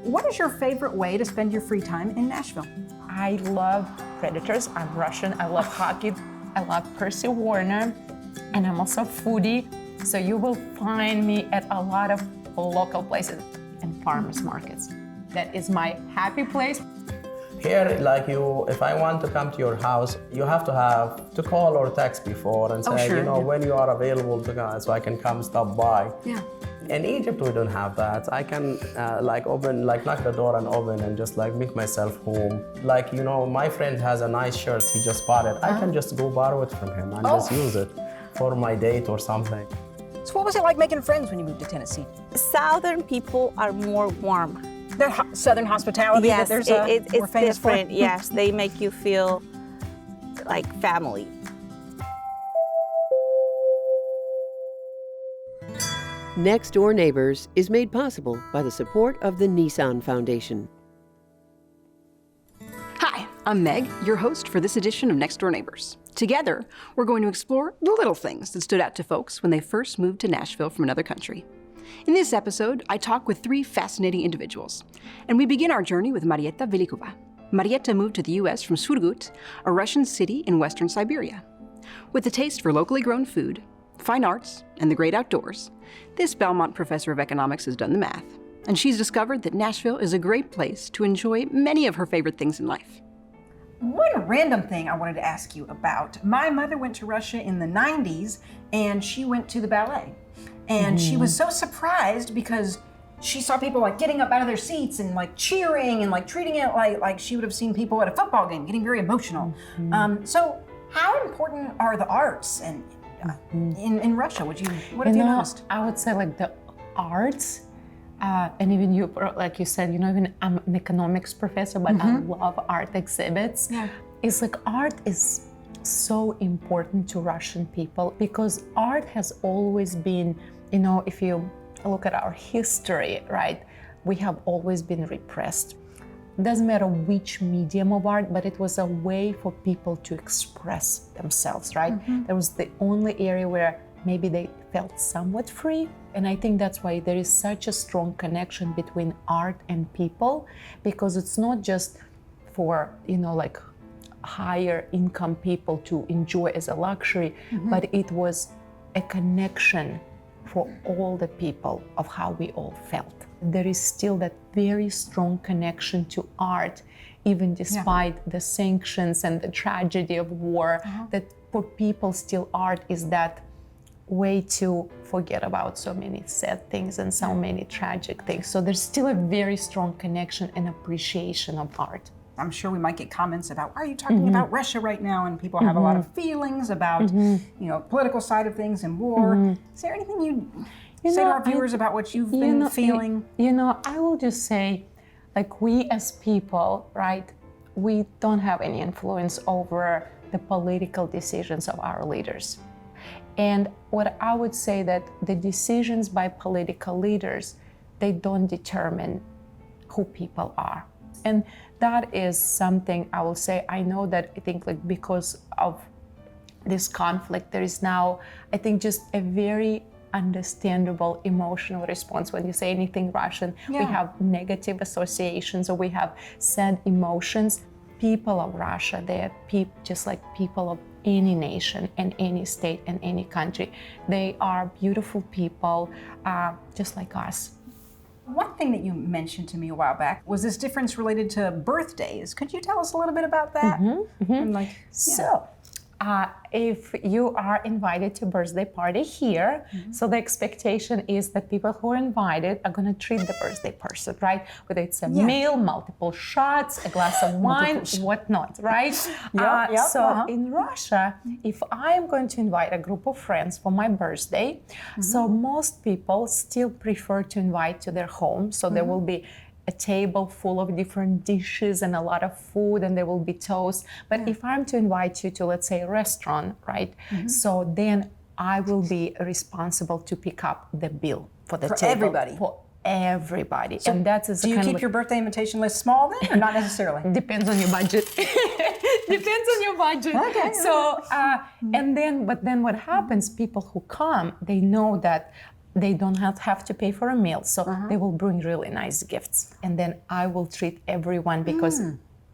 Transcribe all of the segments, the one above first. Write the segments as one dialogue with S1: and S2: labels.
S1: What is your favorite way to spend your free time in Nashville?
S2: I love Predators. I'm Russian. I love hockey. I love Percy Warner. And I'm also a foodie. So you will find me at a lot of local places and farmers markets. That is my happy place.
S3: Here, if I want to come to your house, you have to call or text before and say, when you are available to come, so I can come stop by.
S1: Yeah.
S3: In Egypt, we don't have that. I can knock the door and open and just make myself home. My friend has a nice shirt he just bought it. I can just go borrow it from him and just use it for my date or something.
S1: So what was it like making friends when you moved to Tennessee?
S4: Southern people are more warm.
S1: Their Southern hospitality
S4: yes,
S1: that
S4: it's
S1: we're famous
S4: different.
S1: for?
S4: Yes, they make you feel like family.
S5: Next Door Neighbors is made possible by the support of the Nissan Foundation.
S1: Hi, I'm Meg, your host for this edition of Next Door Neighbors. Together, we're going to explore the little things that stood out to folks when they first moved to Nashville from another country. In this episode, I talk with three fascinating individuals, and we begin our journey with Marietta Velikova. Marietta moved to the U.S. from Surgut, a Russian city in western Siberia. With a taste for locally grown food, fine arts, and the great outdoors, this Belmont professor of economics has done the math, and she's discovered that Nashville is a great place to enjoy many of her favorite things in life. One random thing I wanted to ask you about. My mother went to Russia in the 90s, and she went to the ballet. And she was so surprised because she saw people getting up out of their seats and cheering and treating it like she would have seen people at a football game, getting very emotional. So how important are the arts and in Russia? What have you noticed?
S2: I would say the arts, and even you, like you said, even I'm an economics professor, but I love art exhibits.
S1: Yeah.
S2: It's art is so important to Russian people because art has always been, if you look at our history, right, we have always been repressed. Doesn't matter which medium of art, but it was a way for people to express themselves, right? That was the only area where maybe they felt somewhat free. And I think that's why there is such a strong connection between art and people, because it's not just for, higher income people to enjoy as a luxury, but it was a connection for all the people of how we all felt. There is still that very strong connection to art, even despite the sanctions and the tragedy of war, that for people still art is that way to forget about so many sad things and so many tragic things. So there's still a very strong connection and appreciation of art.
S1: I'm sure we might get comments about, why are you talking about Russia right now? And people have a lot of feelings about, political side of things and war. Is there anything you say to our viewers about what you've been feeling?
S2: I will just say, we as people, right, we don't have any influence over the political decisions of our leaders. And what I would say that the decisions by political leaders, they don't determine who people are. And that is something I will say. I know that I think because of this conflict, there is now, I think, just a very understandable emotional response when you say anything Russian. We have negative associations or we have sad emotions. People of Russia, they're just like people of any nation and any state and any country. They are beautiful people, just like us.
S1: One thing that you mentioned to me a while back was this difference related to birthdays. Could you tell us a little bit about that?
S2: So, if you are invited to a birthday party here, so the expectation is that people who are invited are going to treat the birthday person, right? Whether it's a meal, multiple shots, a glass of wine, whatnot, right? In Russia, if I'm going to invite a group of friends for my birthday, so most people still prefer to invite to their home. So there will be a table full of different dishes and a lot of food, and there will be toast. But if I'm to invite you to, let's say, a restaurant, right? So then I will be responsible to pick up the bill for the table.
S1: Everybody.
S2: For everybody.
S1: So
S2: and that's
S1: do you keep your birthday invitation list small then, or not necessarily?
S2: Depends on your budget. Depends on your budget.
S1: Okay.
S2: So, but then what happens, people who come, they know that they don't have to pay for a meal. So they will bring really nice gifts. And then I will treat everyone because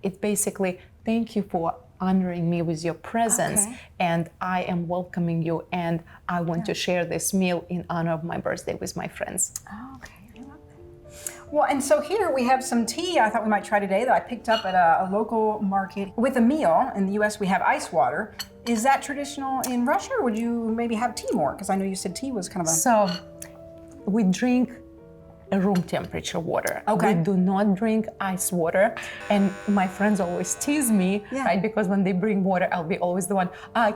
S2: it basically, thank you for honoring me with your presence, and I am welcoming you, and I want to share this meal in honor of my birthday with my friends.
S1: Oh, okay. I love that. Well, and so here we have some tea I thought we might try today that I picked up at a local market. With a meal, in the US we have ice water. Is that traditional in Russia, or would you maybe have tea more? Because I know you said tea was kind of a...
S2: So we drink a room temperature water.
S1: Okay.
S2: We do not drink ice water. And my friends always tease me, right? Because when they bring water, I'll be always the one,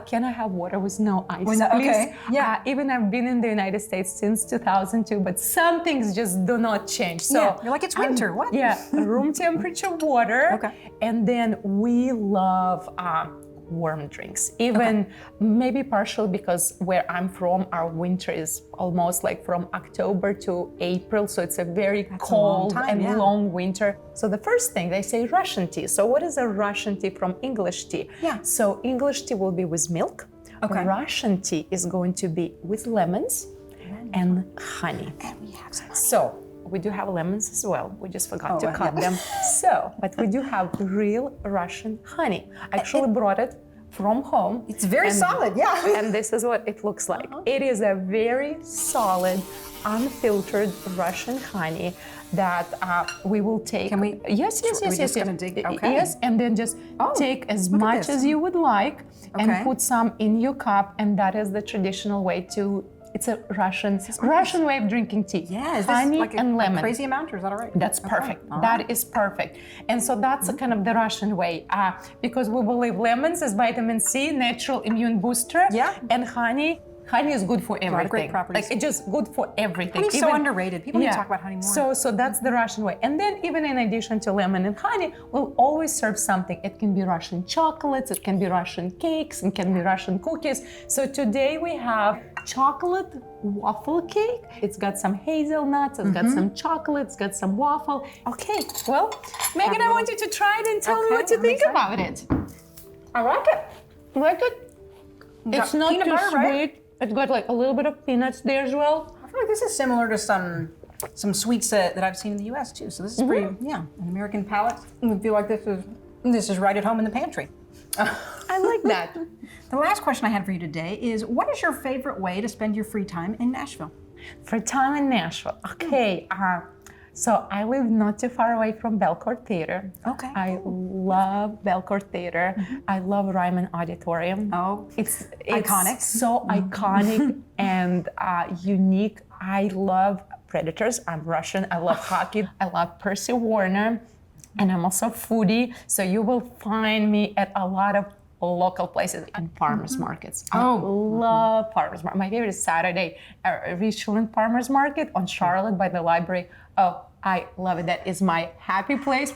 S2: can I have water with no ice, please?
S1: Okay, yeah.
S2: Even I've been in the United States since 2002, but some things just do not change. So
S1: you're like, it's winter, what?
S2: Yeah, room temperature water.
S1: Okay.
S2: And then we love warm drinks, even maybe partially because where I'm from, our winter is almost like from October to April, so it's a very cold and long winter. So the first thing they say Russian tea. So what is a Russian tea from English tea?
S1: Yeah.
S2: So English tea will be with milk. Russian tea is going to be with lemons and honey.
S1: And we have some honey.
S2: So we do have lemons as well. We just forgot to cut them. So, but we do have real Russian honey. I actually brought it from home.
S1: It's very solid, yeah.
S2: And this is what it looks like. It is a very solid, unfiltered Russian honey that we will take.
S1: Can we?
S2: Yes.
S1: We're just gonna dig. Okay.
S2: Yes, and then just take as
S1: look at
S2: much
S1: this.
S2: as you would like and put some in your cup, and that is the traditional way to. It's a Russian way of drinking tea.
S1: Yeah, is this
S2: honey
S1: like
S2: and lemon.
S1: a crazy amount, or is that all right?
S2: That's perfect. That is perfect. And so that's kind of the Russian way, because we believe lemons is vitamin C, natural immune booster.
S1: Yeah.
S2: And honey is good for everything.
S1: great properties.
S2: Like it's just good for everything.
S1: Honey's so underrated. People need to talk about honey more.
S2: So that's the Russian way. And then even in addition to lemon and honey, we'll always serve something. It can be Russian chocolates, it can be Russian cakes, it can be Russian cookies. So today we have chocolate waffle cake. It's got some hazelnuts, it's got some chocolate, it's got some waffle. Okay, well, Megan, I want you to try it and tell me what you think about it.
S1: I like it.
S2: Like it? It's not
S1: peanut
S2: too
S1: butter,
S2: sweet.
S1: right?
S2: It's got like a little bit of peanuts there as well.
S1: I feel like this is similar to some sweets that I've seen in the U.S. too. So this is pretty, an American palate. I feel like this is right at home in the pantry.
S2: I like that.
S1: The last question I had for you today is, what is your favorite way to spend your free time in Nashville?
S2: For time in Nashville, okay. So I live not too far away from Belcourt Theater.
S1: Okay.
S2: I love Belcourt Theater. I love Ryman Auditorium.
S1: Oh,
S2: it's
S1: iconic.
S2: So iconic and unique. I love Predators. I'm Russian. I love hockey. I love Percy Warner. And I'm also a foodie. So you will find me at a lot of local places and farmers markets. I love farmers market. My favorite is Saturday Richland Farmers Market on Charlotte by the library. Oh, I love it. That is my happy place.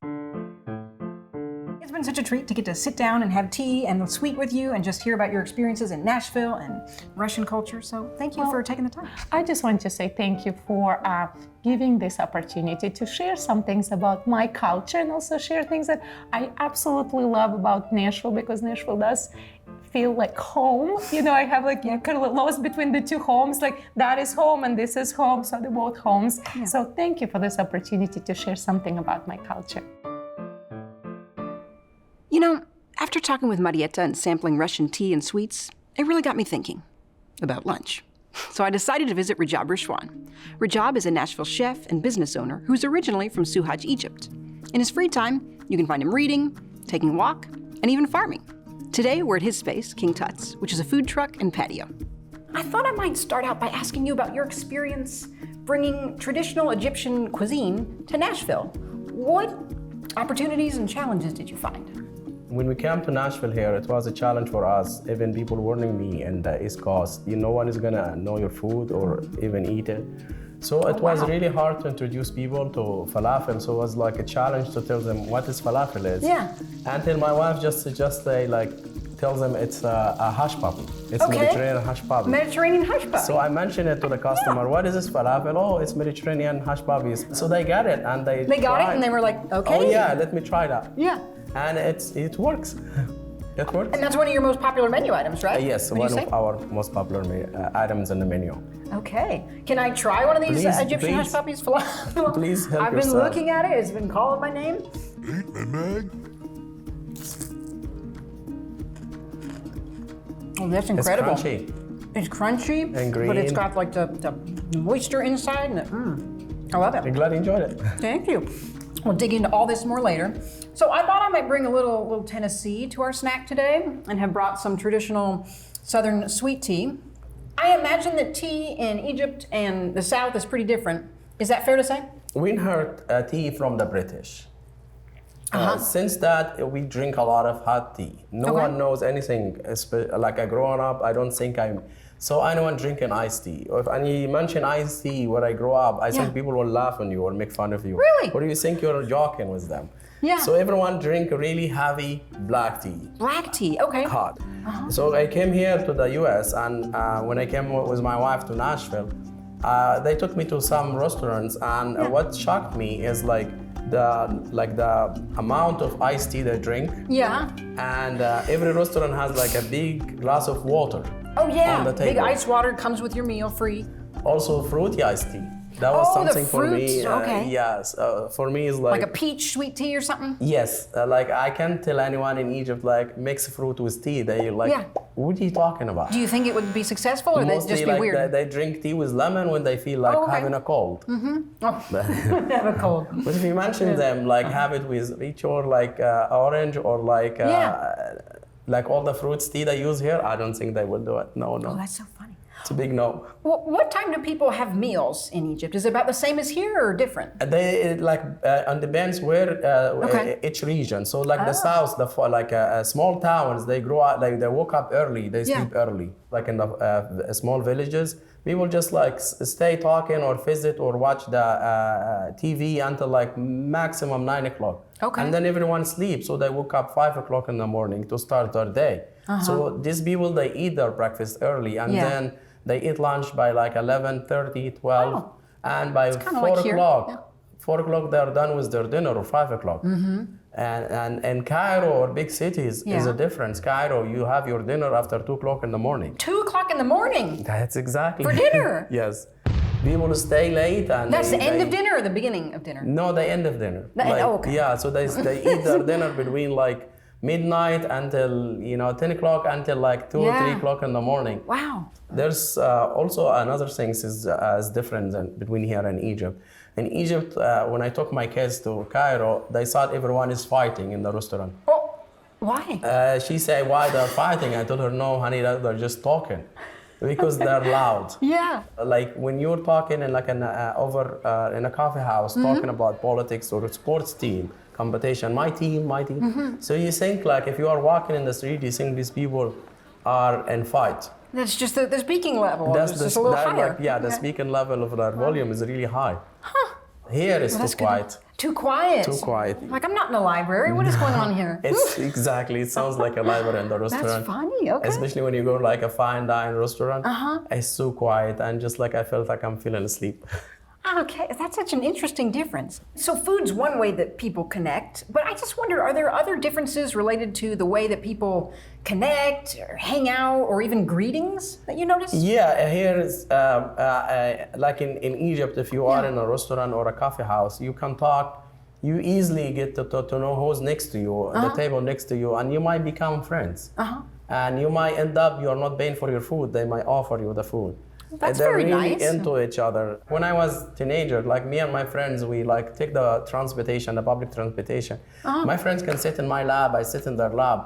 S1: It's been such a treat to get to sit down and have tea and sweet with you and just hear about your experiences in Nashville and Russian culture. So thank you for taking the time.
S2: I just want to say thank you for giving this opportunity to share some things about my culture and also share things that I absolutely love about Nashville, because Nashville does feel like home. You know, I have like kind of lost between the two homes, like that is home and this is home, so they're both homes. Yeah. So thank you for this opportunity to share something about my culture.
S1: You know, after talking with Marietta and sampling Russian tea and sweets, it really got me thinking about lunch. So I decided to visit Rajab Rishwan. Rajab is a Nashville chef and business owner who's originally from Suhaj, Egypt. In his free time, you can find him reading, taking a walk, and even farming. Today, we're at his space, King Tut's, which is a food truck and patio. I thought I might start out by asking you about your experience bringing traditional Egyptian cuisine to Nashville. What opportunities and challenges did you find?
S3: When we came to Nashville here, it was a challenge for us, even people warning me in the East Coast. No one is gonna know your food or even eat it. So it was really hard to introduce people to falafel. So it was like a challenge to tell them what is falafel is.
S1: Yeah.
S3: Until my wife just tells them it's a hush puppy. It's Mediterranean hush puppy.
S1: Mediterranean hush puppy.
S3: So I mentioned it to the customer. What is this falafel? Oh, it's Mediterranean hush puppies. So they got it and they
S1: got it and they were like, okay.
S3: Oh yeah, let me try that.
S1: Yeah.
S3: And it works. It works.
S1: And that's one of your most popular menu items, right?
S3: Yes,
S1: Would you
S3: one
S1: say?
S3: of our most popular items in the menu.
S1: Okay. Can I try one of these
S3: Please,
S1: Egyptian hush
S3: please.
S1: puppies? Falafel?
S3: Please help
S1: I've been
S3: yourself.
S1: looking at it. It's been calling my name. Oh, that's incredible.
S3: It's crunchy.
S1: It's crunchy,
S3: And
S1: but it's
S3: green.
S1: got like the moisture inside. And I love
S3: I'm
S1: it.
S3: glad you enjoyed it.
S1: Thank you. We'll dig into all this more later. So I thought I might bring a little Tennessee to our snack today and have brought some traditional Southern sweet tea. I imagine that tea in Egypt and the South is pretty different. Is that fair to say?
S3: We inherit tea from the British. Since that, we drink a lot of hot tea. No
S1: Okay.
S3: one knows anything. Like growing up, I don't think so anyone drinking iced tea. And you mention iced tea where I grew up, I think people will laugh on you or make fun of you.
S1: Really?
S3: Or you think you're joking with them.
S1: Yeah.
S3: So everyone drink really heavy black tea.
S1: Black tea, okay.
S3: Hot. So I came here to the US, and when I came with my wife to Nashville, they took me to some restaurants, and what shocked me is like the amount of iced tea they drink.
S1: Yeah.
S3: And every restaurant has like a big glass of water.
S1: Oh yeah,
S3: on the
S1: big
S3: table.
S1: ice water comes with your meal free.
S3: Also fruity iced tea. That was
S1: Oh, the
S3: something for me.
S1: fruits, okay.
S3: Yes, for me is
S1: Like a peach sweet tea or something?
S3: Yes, like I can't tell anyone in Egypt like mix fruit with tea. They like,
S1: Yeah.
S3: what are you talking about?
S1: Do you think it would be successful or would it
S3: Mostly
S1: just be
S3: like
S1: weird?
S3: they drink tea with lemon when they feel like
S1: Oh, okay.
S3: having a cold.
S1: Have a cold.
S3: But if you mention them, like have it with each or like orange or like like all the fruits tea they use here, I don't think they will do it. No.
S1: Oh, that's so funny.
S3: It's a big no.
S1: Well, what time do people have meals in Egypt? Is it about the same as here or different?
S3: They like on depends where
S1: Okay.
S3: each region. So like the south, like small towns, they grow up like they woke up early, they sleep early. Like in the small villages, people just like stay talking or visit or watch the TV until like maximum 9 o'clock.
S1: Okay.
S3: And then everyone sleeps, so they woke up 5 o'clock in the morning to start their day. So these people they eat their breakfast early and then they eat lunch by like 11:30, 12,
S1: Oh.
S3: and by
S1: kinda
S3: 4
S1: like here.
S3: o'clock.
S1: Yeah.
S3: 4 o'clock they're done with their dinner or 5 o'clock. And in Cairo or big cities is a difference. Cairo, you have your dinner after 2 o'clock in the morning.
S1: 2 o'clock in the morning
S3: That's exactly.
S1: for dinner.
S3: Yes. People stay late and
S1: That's the end of dinner or the beginning of dinner?
S3: No, the end of dinner.
S1: The end- oh, okay.
S3: Yeah, so they eat their dinner between like midnight until 10 o'clock until like 2 or 3 o'clock in the morning.
S1: Wow.
S3: There's also another thing is different between here and Egypt. In Egypt, when I took my kids to Cairo, they thought everyone is fighting in the restaurant.
S1: Oh, why?
S3: She said, why they're fighting? I told her, no, honey, they're just talking. Because they're loud.
S1: Yeah.
S3: Like when you're talking in like in a coffee house, talking about politics or a sports team, competition, my team. So you think like if you are walking in the street, you think these people are in fight.
S1: That's just the speaking level.
S3: That's
S1: It's just a little higher.
S3: the speaking level of their volume is really high. Here it's
S1: That's
S3: too
S1: good.
S3: quiet.
S1: Too quiet.
S3: Too quiet.
S1: Like I'm not in a library. What is going on here?
S3: It's exactly. It sounds like a library in the restaurant.
S1: That's funny. Okay.
S3: Especially when you go to like a fine dine restaurant. It's so quiet and just like I felt like I'm feeling asleep.
S1: Okay, that's such an interesting difference. So food's one way that people connect, but I just wonder, are there other differences related to the way that people connect or hang out or even greetings that you notice?
S3: Yeah, here is like in Egypt, if you are in a restaurant or a coffee house, you can talk. You easily get to know who's next to you, the table next to you, and you might become friends. And you might end up, you're not paying for your food, they might offer you the food.
S1: That's
S3: They're
S1: very
S3: really
S1: nice.
S3: into each other. When I was teenager, like me and my friends, we like take the transportation, the public transportation. My friends can sit in my lab, I sit in their lab.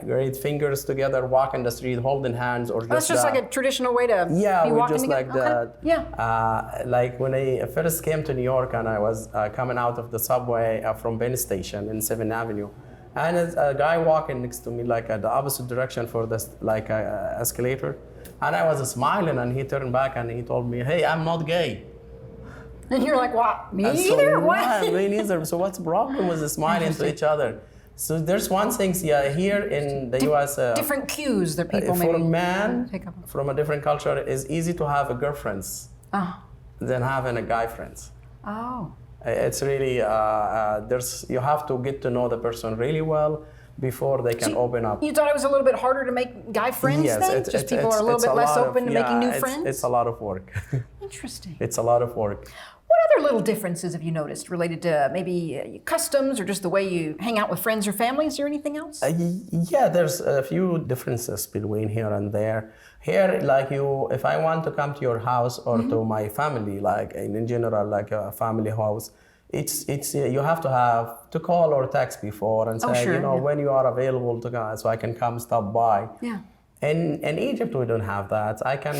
S3: Great fingers together, walk in the street, holding hands, or just.
S1: That's just like a traditional way to be
S3: we
S1: walking
S3: just
S1: together?
S3: like that.
S1: Okay. Yeah.
S3: Like when I first came to New York and I was coming out of the subway from Penn Station in 7th Avenue, and there's a guy walking next to me like the opposite direction for this escalator, and I was smiling and he turned back and he told me, "Hey, I'm not gay."
S1: And you're like, what? Me
S3: So
S1: either?
S3: what?
S1: What?
S3: Me neither. So what's the problem with smiling to each other? So there's one thing, here in the U.S.
S1: Different cues that people
S3: for a
S1: maybe
S3: man
S1: pick up.
S3: from a different culture, it's easy to have a girlfriends than having a guy friends.
S1: Oh.
S3: It's really you have to get to know the person really well. before they can open up.
S1: You thought it was a little bit harder to make guy friends then? Just people are a little bit less open to making new friends?
S3: It's a lot of work.
S1: Interesting.
S3: It's a lot of work.
S1: What other little differences have you noticed related to maybe customs or just the way you hang out with friends or family? Is there anything else?
S3: Yeah, there's a few differences between here and there. Here, like if I want to come to your house or to my family, like in general, like a family house, it's you have to call or text before and say, when you are available to come, so I can come stop by.
S1: Yeah.
S3: In Egypt, we don't have that. I can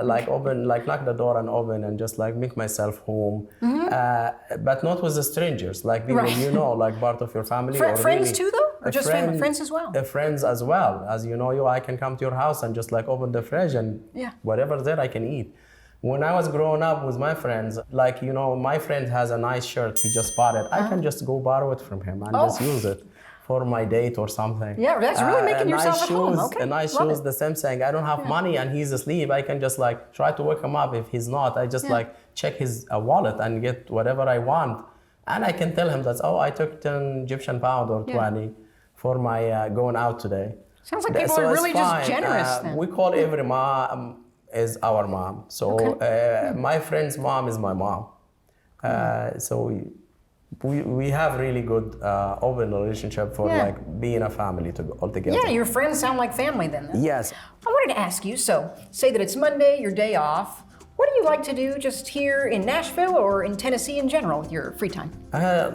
S3: knock the door and open and just like make myself home, but not with the strangers, like people like part of your family. Or
S1: friends
S3: really,
S1: too, though, or just friends as well.
S3: Friends as well, as I can come to your house and just like open the fridge and whatever's there I can eat. When I was growing up with my friends, my friend has a nice shirt he just bought it. I can just go borrow it from him and just use it for my date or something.
S1: Yeah, that's really making yourself at home. Okay.
S3: A nice shoes, the same thing. I don't have money and he's asleep. I can just like try to wake him up. If he's not, I just like check his wallet and get whatever I want. And I can tell him that, I took 10 Egyptian pound or 20 for my going out today.
S1: Sounds like people are really just generous then.
S3: We call every mom is our mom. So my friend's mom is my mom. So we have really good open relationship for like being a family all together.
S1: Yeah, your friends sound like family then.
S3: Yes.
S1: I wanted to ask you, so say that it's Monday, your day off. What do you like to do just here in Nashville or in Tennessee in general with your free time?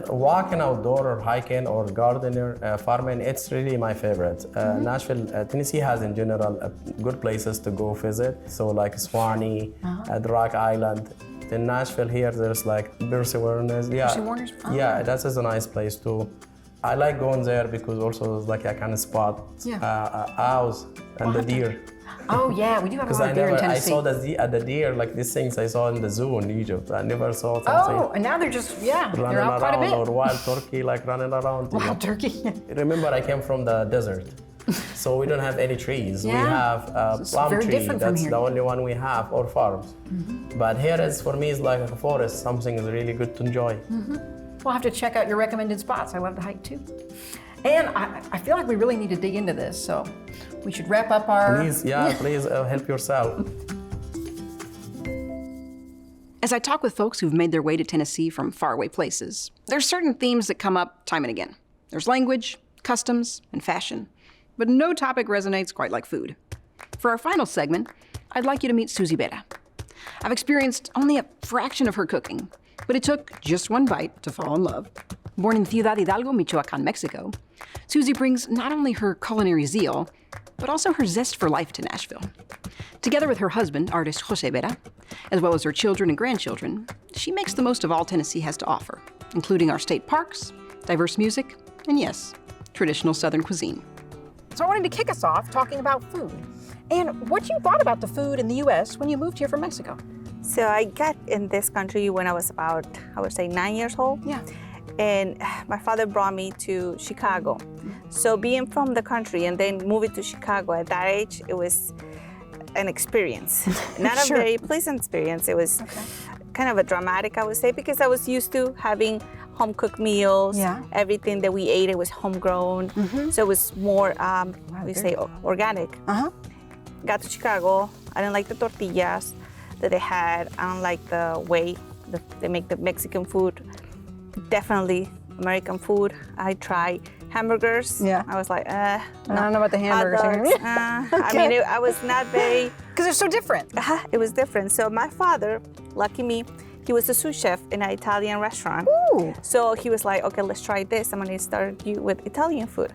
S3: Walking outdoor or hiking or gardening, farming, it's really my favorite. Nashville, Tennessee has in general good places to go visit. So like Swanee, the Rock Island. In Nashville here, there's like Percy Warner's.
S1: Percy Warner's? Oh.
S3: Yeah, that is a nice place too. I like going there because also it's like I can spot owls and the deer.
S1: Oh yeah, we do have a lot of deer in Tennessee.
S3: I saw the deer, like these things I saw in the zoo in Egypt. I never saw something.
S1: Oh, and now they're just, they're out quite a bit.
S3: Or wild turkey like running around.
S1: Wild turkey.
S3: Remember, I came from the desert. So we don't have any trees. We have plum tree. That's the only one we have, or farms. But here is, for me, it's like a forest. Something is really good to enjoy.
S1: We'll have to check out your recommended spots. I love to hike too. And I feel like we really need to dig into this, so we should wrap up our...
S3: Please, please help yourself.
S1: As I talk with folks who've made their way to Tennessee from faraway places, there's certain themes that come up time and again. There's language, customs, and fashion. But no topic resonates quite like food. For our final segment, I'd like you to meet Susie Vera. I've experienced only a fraction of her cooking, but it took just one bite to fall in love. Born in Ciudad Hidalgo, Michoacan, Mexico, Susie brings not only her culinary zeal, but also her zest for life to Nashville. Together with her husband, artist Jose Vera, as well as her children and grandchildren, she makes the most of all Tennessee has to offer, including our state parks, diverse music, and yes, traditional Southern cuisine. So I wanted to kick us off talking about food. And what you thought about the food in the U.S. when you moved here from Mexico?
S4: So I got in this country when I was about, 9 years old.
S1: Yeah.
S4: And my father brought me to Chicago. So being from the country and then moving to Chicago at that age, it was an experience. Not a very pleasant experience. It was kind of a dramatic, I would say, because I was used to having home-cooked meals.
S1: Yeah.
S4: Everything that we ate, it was homegrown. So it was more, organic. Got to Chicago. I didn't like the tortillas that they had. I don't like the way they make the Mexican food. Definitely American food. I tried hamburgers.
S1: Yeah.
S4: I was like,
S1: I don't know about the hamburgers.
S4: I mean, I was not very...
S1: Because they're so different.
S4: It was different. So my father, lucky me, he was a sous chef in an Italian restaurant.
S1: Ooh.
S4: So he was like, okay, let's try this. I'm going to start you with Italian food.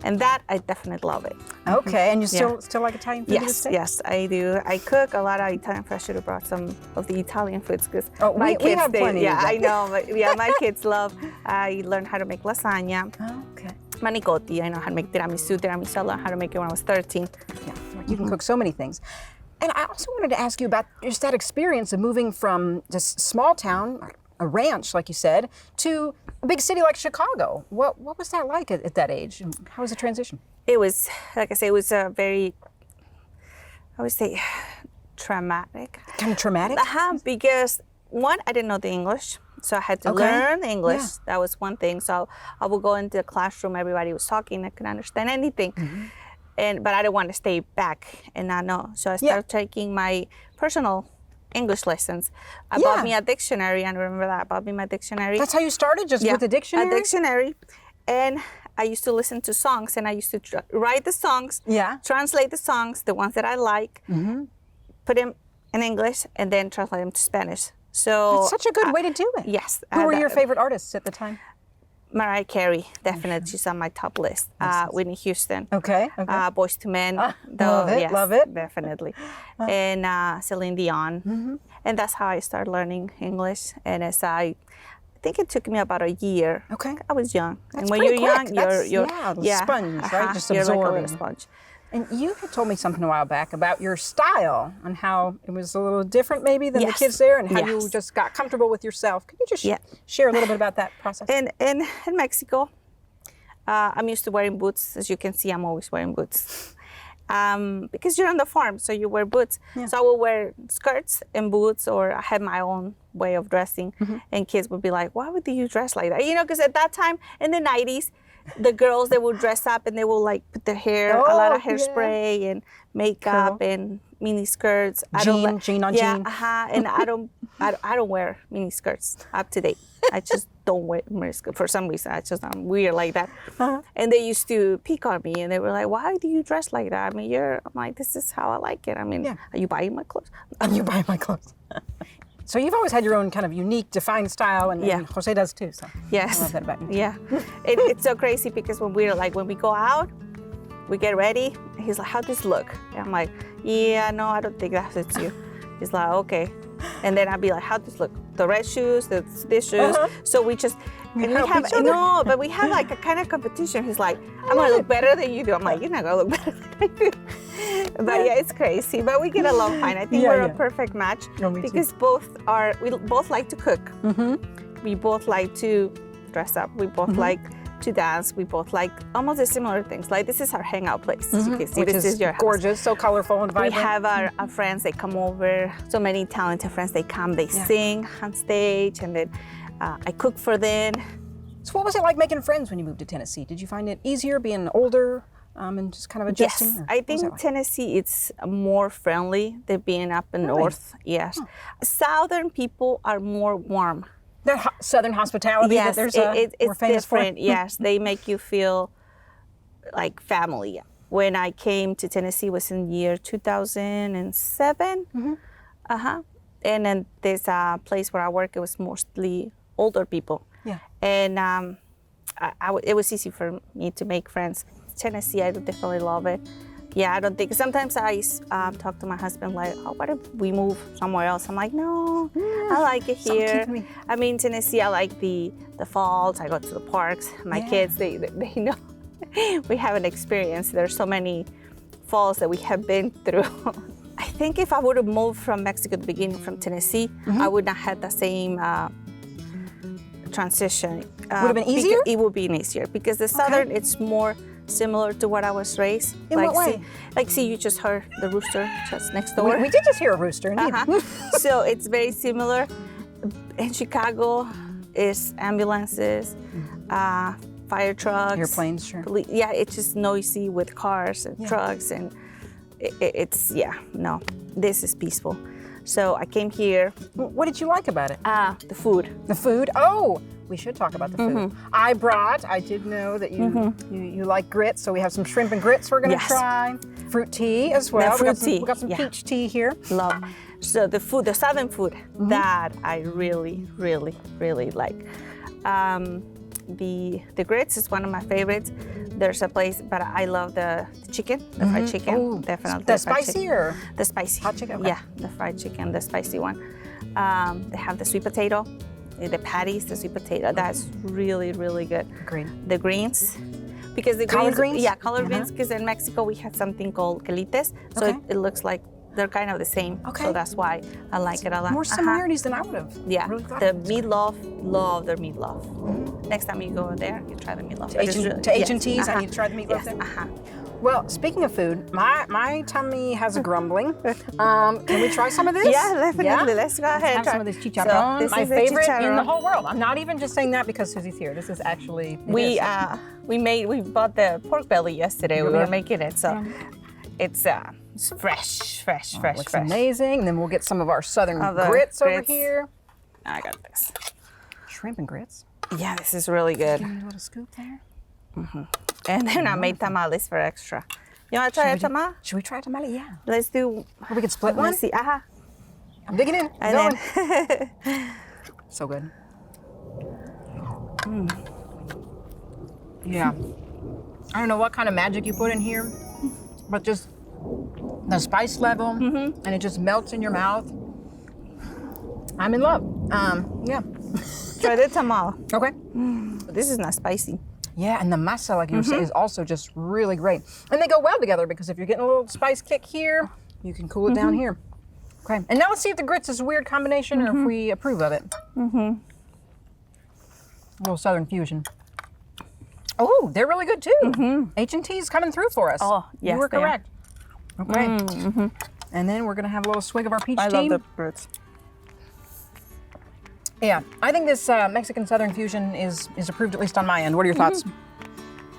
S4: And that, I definitely love it.
S1: Okay, and you still like Italian food?
S4: Yes, I do. I cook a lot of Italian food. I should have brought some of the Italian foods because
S1: my kids, we have plenty.
S4: Yeah, I know. But my kids love. I learned how to make lasagna.
S1: Okay.
S4: Manicotti. I know how to make tiramisu. Tiramisu, I learned how to make it when I was 13.
S1: Yeah, you can cook so many things. And I also wanted to ask you about just that experience of moving from just small town, a ranch, like you said, to a big city like Chicago. What was that like at that age? How was the transition?
S4: It was, like I say, it was a very, I would say, traumatic.
S1: Kind of traumatic?
S4: Because one, I didn't know the English. So I had to
S1: Okay.
S4: learn English.
S1: Yeah.
S4: That was one thing. So I would go into the classroom, everybody was talking, I couldn't understand anything. But I didn't want to stay back and not know. So I started taking my personal English lessons. I bought me a dictionary, and remember that I bought me my dictionary.
S1: That's how you started, just with a dictionary?
S4: A dictionary. And I used to listen to songs, and I used to write the songs, translate the songs, the ones that I like, put them in English, and then translate them to Spanish. So
S1: That's such a good way to do it.
S4: Yes.
S1: Who were your favorite artists at the time?
S4: Mariah Carey, definitely. She's on my top list. Whitney Houston.
S1: Okay.
S4: Boys to Men.
S1: Love it.
S4: Definitely. And Celine Dion. And that's how I started learning English. And I think it took me about a year.
S1: Okay.
S4: I was young.
S1: That's
S4: and when
S1: pretty
S4: you're
S1: quick.
S4: young, you're
S1: sponge, right? Just
S4: you're like a
S1: absorbing.
S4: little sponge.
S1: And you had told me something a while back about your style and how it was a little different maybe than the kids there, and how you just got comfortable with yourself. Could you just share a little bit about that process?
S4: In Mexico, I'm used to wearing boots. As you can see, I'm always wearing boots. Because you're on the farm, so you wear boots. So I will wear skirts and boots, or I had my own way of dressing. And kids would be like, why would you dress like that? You know, because at that time, in the 90s, the girls, they would dress up and they will like put their hair, a lot of hairspray and makeup and mini skirts.
S1: Jean on jean.
S4: And I don't wear mini skirts up to date. I just don't wear mini skirts for some reason. I'm weird like that. And they used to pick on me, and they were like, "Why do you dress like that?" I mean, I'm like, this is how I like it. I mean, are you buying my clothes?
S1: You buy my clothes. So you've always had your own kind of unique, defined style, and Jose does too. So
S4: yes,
S1: I love that about you.
S4: Yeah, it's so crazy because when we go out, we get ready. He's like, "How does this look?" And I'm like, "Yeah, no, I don't think that fits you." He's like, "Okay," and then I'd be like, "How does this look? The red shoes, these shoes." So we just we have like a kind of competition. He's like, "I'm gonna look better than you do." I'm like, "You're not gonna look better than I do." But it's crazy. But we get along fine. I think we're a perfect match because we both like to cook. We both like to dress up. We both like to dance. We both like almost the similar things. Like this is our hangout place. As you can see, this is your house.
S1: Gorgeous, so colorful and vibrant.
S4: We have our friends. They come over. So many talented friends. They come. They sing on stage, and then I cook for them.
S1: So what was it like making friends when you moved to Tennessee? Did you find it easier being older and just kind of adjusting?
S4: Yes, I think Tennessee, it's more friendly than being up in north. Yes. Southern people are more warm.
S1: Their Southern hospitality
S4: yes,
S1: that
S4: it's
S1: we're famous
S4: different.
S1: for?
S4: Yes, they make you feel like family. When I came to Tennessee was in year 2007. And then this place where I work, it was mostly older people.
S1: Yeah.
S4: And it was easy for me to make friends. Tennessee, I definitely love it. Yeah, I don't think, sometimes I talk to my husband like, oh, what if we move somewhere else? I'm like, no, I like it here. I mean, Tennessee, I like the falls. I go to the parks. My kids, they know we have an experience. There's so many falls that we have been through. I think if I would have moved from Mexico at the beginning, from Tennessee, I would not have the same transition.
S1: Would have been easier?
S4: It would be easier because the Southern, it's more similar to what I was raised.
S1: In what way?
S4: You just heard the rooster just next door.
S1: We did just hear a rooster, indeed.
S4: So it's very similar. In Chicago, is ambulances, fire trucks,
S1: airplanes, sure.
S4: Police. Yeah, it's just noisy with cars and trucks, and this is peaceful. So I came here.
S1: What did you like about it?
S4: The food.
S1: The food? Oh, we should talk about the food. I did know that you like grits, so we have some shrimp and grits we're going to try. Fruit tea as well. We got some peach tea here.
S4: Love. So the food, the Southern food, that I really, really, really like. The grits is one of my favorites. There's a place, but I love the chicken, the fried chicken.
S1: Ooh,
S4: definitely.
S1: the spicy or?
S4: The spicy.
S1: Hot chicken? Okay.
S4: Yeah, the fried chicken, the spicy one. They have the sweet potato, the patties, the sweet potato. That's really, really good.
S1: Agreed.
S4: The greens. Because the
S1: collard greens?
S4: Yeah, collard greens, because in Mexico we have something called quelites. So it looks like they're kind of the same.
S1: Okay.
S4: So that's why I like it a lot.
S1: More similarities than I would have.
S4: Yeah,
S1: really thought.
S4: the meatloaf, love their meatloaf. Next time you go there, you try the meatloaf.
S1: To H&T's, I need to try the meatloaf there? Well, speaking of food, my tummy has a grumbling. Can we try some of this?
S4: Yeah, definitely. Let's go ahead.
S1: Let's
S4: and
S1: have
S4: try.
S1: some of this chicharrón.
S4: So this
S1: my
S4: is the
S1: favorite in the
S4: chicharrón.
S1: whole world. I'm not even just saying that because Susie's here. This is actually
S4: We bought the pork belly yesterday. We were making it, so it's fresh.
S1: looks amazing. And then we'll get some of our southern grits over here.
S4: I got this.
S1: Shrimp and grits.
S4: Yeah, this is really good.
S1: Give me a little scoop there.
S4: And then I made tamales for extra. You want to try a tamal?
S1: Should we try a tamale? Yeah.
S4: Let's do.
S1: Or we could split one.
S4: Let's see. Aha.
S1: I'm digging in. I'm
S4: And
S1: going.
S4: then
S1: So good. Yeah. I don't know what kind of magic you put in here, but just the spice level, and it just melts in your mouth. I'm in love. Yeah.
S4: try the tamal.
S1: Okay.
S4: This is not spicy.
S1: Yeah, and the masa, like you were saying, is also just really great. And they go well together because if you're getting a little spice kick here, you can cool it down here. Okay. And now let's see if the grits is a weird combination or if we approve of it. A little Southern fusion. Oh, they're really good too. H&T's coming through for us.
S4: Oh, yes,
S1: You were
S4: they are.
S1: correct. Okay. And then we're going to have a little swig of our peach tea.
S4: I love the grits.
S1: Yeah, I think this Mexican Southern fusion is approved, at least on my end. What are your thoughts?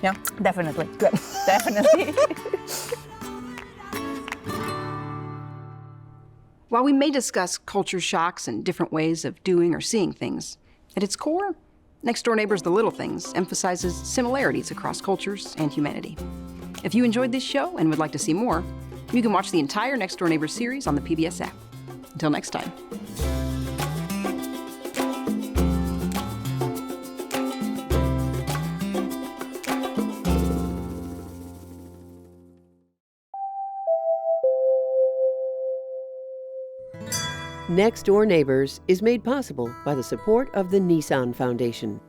S1: Yeah?
S4: Definitely.
S1: Good.
S4: Definitely.
S1: While we may discuss culture shocks and different ways of doing or seeing things, at its core, Next Door Neighbors The Little Things emphasizes similarities across cultures and humanity. If you enjoyed this show and would like to see more, you can watch the entire Next Door Neighbors series on the PBS app. Until next time.
S5: Next Door Neighbors is made possible by the support of the Nissan Foundation.